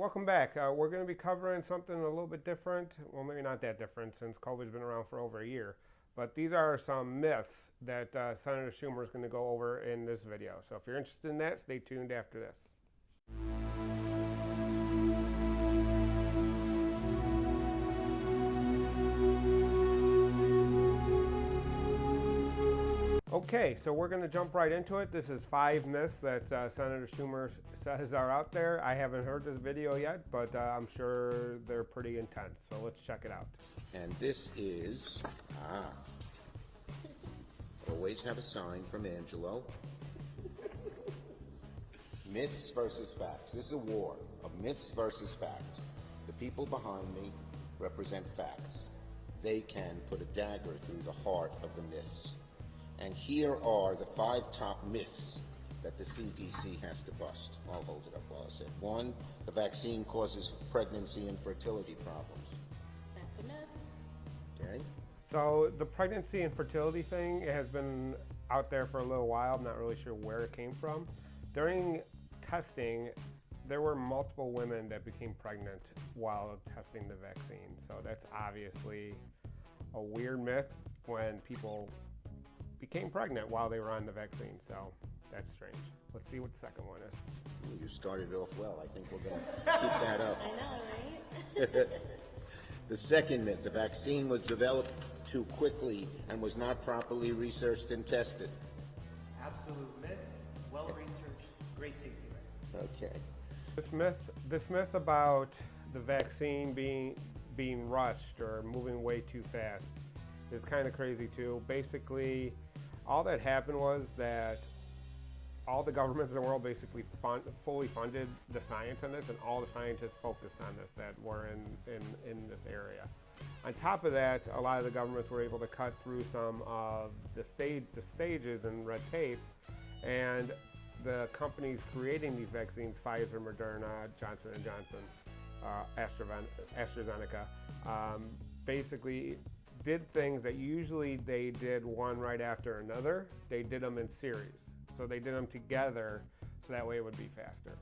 welcome back. We're going to be covering something a little bit different. Well, maybe not that different since COVID's been around for over a year. But these are some myths that Senator Schumer is going to go over in this video. So if you're interested in that, stay tuned after this. Okay, so we're going to jump right into it. This is 5 myths that Senator Schumer says are out there. I haven't heard this video yet, but I'm sure they're pretty intense. So let's check it out. And this is, always have a sign from Angelo. Myths versus facts. This is a war of myths versus facts. The people behind me represent facts. They can put a dagger through the heart of the myths. And here are the 5 top myths that the CDC has to bust. I'll hold it up while I say it. 1, the vaccine causes pregnancy and fertility problems. That's a myth. Okay. So the pregnancy and fertility thing has been out there for a little while. I'm not really sure where it came from. During testing, there were multiple women that became pregnant while testing the vaccine. So that's obviously a weird myth when people became pregnant while they were on the vaccine. So that's strange. Let's see what the second one is. Well, you started off well. I think we're going to keep that up. I know, right? The second myth, the vaccine was developed too quickly and was not properly researched and tested. Absolute myth, well-researched, great safety record. Okay. This myth about the vaccine being rushed or moving way too fast is kind of crazy too. Basically, all that happened was that all the governments in the world basically fully funded the science on this, and all the scientists focused on this that were in this area. On top of that, a lot of the governments were able to cut through some of the stages and red tape, and the companies creating these vaccines, Pfizer, Moderna, Johnson & Johnson, AstraZeneca, basically did things that usually they did one right after another. They did them in series. So they did them together so that way it would be faster.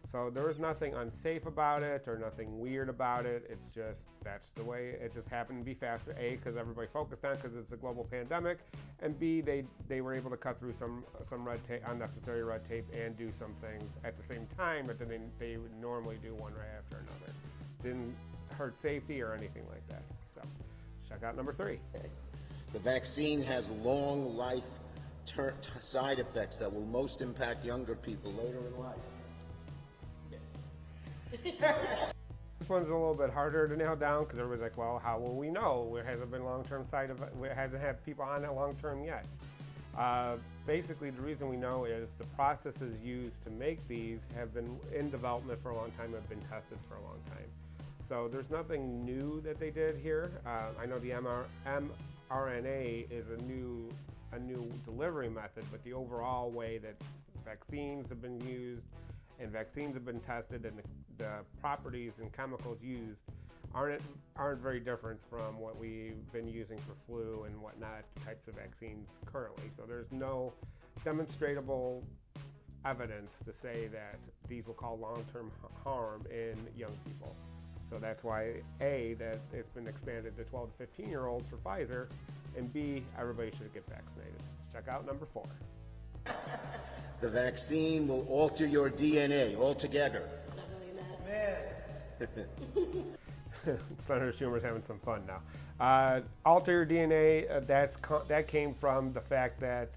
So there was nothing unsafe about it or nothing weird about it. It's just, that's the way it just happened to be faster. A, because everybody focused on it because it's a global pandemic. And B, they were able to cut through some red tape, unnecessary red tape, and do some things at the same time that they would normally do one right after another. Didn't hurt safety or anything like that. So check out number 3. Okay. The vaccine has long life side effects that will most impact younger people later in life. This one's a little bit harder to nail down because everybody's like, well, how will we know? It hasn't been long-term side effect. It hasn't had people on it long-term yet. Basically, the reason we know is the processes used to make these have been in development for a long time, have been tested for a long time. So there's nothing new that they did here. I know the mRNA is a new delivery method, but the overall way that vaccines have been used and vaccines have been tested and the properties and chemicals used aren't very different from what we've been using for flu and whatnot types of vaccines currently. So there's no demonstrable evidence to say that these will cause long-term harm in young people. So that's why A, that it's been expanded to 12 to 15-year-olds for Pfizer, and B, everybody should get vaccinated. Check out number 4. The vaccine will alter your DNA altogether. Not really Man. Senator Schumer's having some fun now. Alter your DNA, that came from the fact that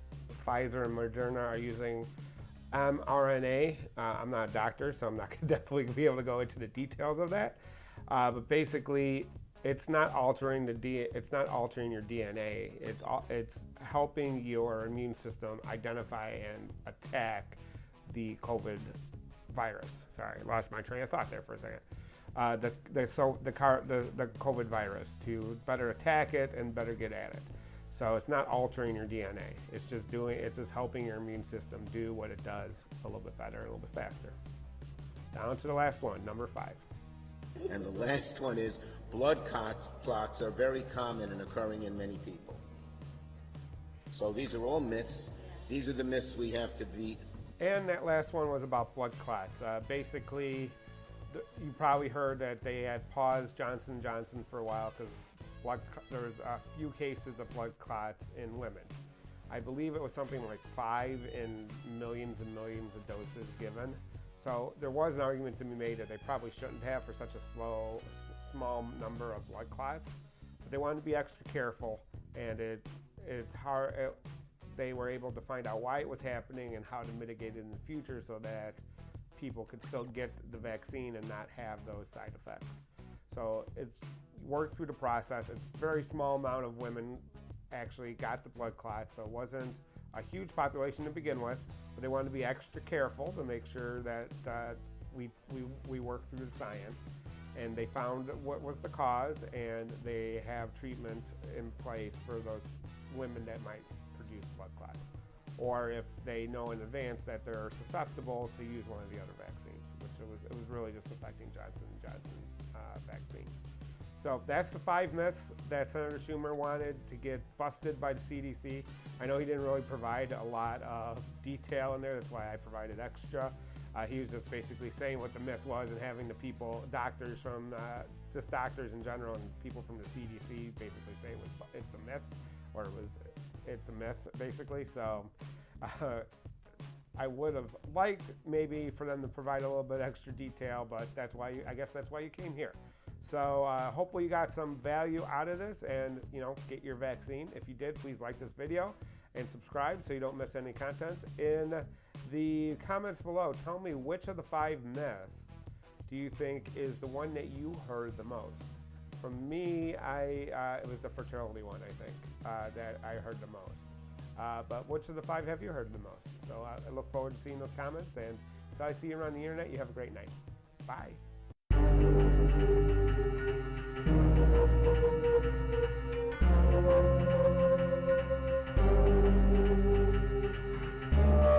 Pfizer and Moderna are using mRNA. I'm not a doctor, so I'm not going to definitely be able to go into the details of that. But basically, it's not altering your DNA. It's helping your immune system identify and attack the COVID virus. Sorry, I lost my train of thought there for a second. The COVID virus, to better attack it and better get at it. So it's not altering your DNA. It's just helping your immune system do what it does a little bit better, a little bit faster. Down to the last one, number 5. And the last one is blood clots are very common and occurring in many people. So these are all myths. These are the myths we have to beat. And that last one was about blood clots. Basically, you probably heard that they had paused Johnson & Johnson for a while because there was a few cases of blood clots in women. I believe it was something like 5 in millions and millions of doses given. So there was an argument to be made that they probably shouldn't have for such a small number of blood clots. But they wanted to be extra careful, and it's hard. They were able to find out why it was happening and how to mitigate it in the future so that people could still get the vaccine and not have those side effects. So it's worked through the process. It's a very small amount of women actually got the blood clots, so it wasn't a huge population to begin with, but they wanted to be extra careful to make sure that we work through the science. And they found what was the cause, and they have treatment in place for those women that might produce blood clots. Or if they know in advance that they're susceptible, to use one of the other vaccines, which it was really just affecting Johnson & Johnson's vaccine. So that's the 5 myths that Senator Schumer wanted to get busted by the CDC. I know he didn't really provide a lot of detail in there, that's why I provided extra. He was just basically saying what the myth was and having the people, doctors from, just doctors in general and people from the CDC basically say it's a myth, or it's a myth basically. So I would have liked maybe for them to provide a little bit extra detail, but I guess that's why you came here. So hopefully you got some value out of this, and get your vaccine. If you did, please like this video and subscribe so you don't miss any content. In the comments below, tell me which of the 5 myths do you think is the one that you heard the most. From me, it was the fertility one, I think, that I heard the most. But which of the 5 have you heard the most? So I look forward to seeing those comments, and until I see you around the internet, you have a great night. Bye.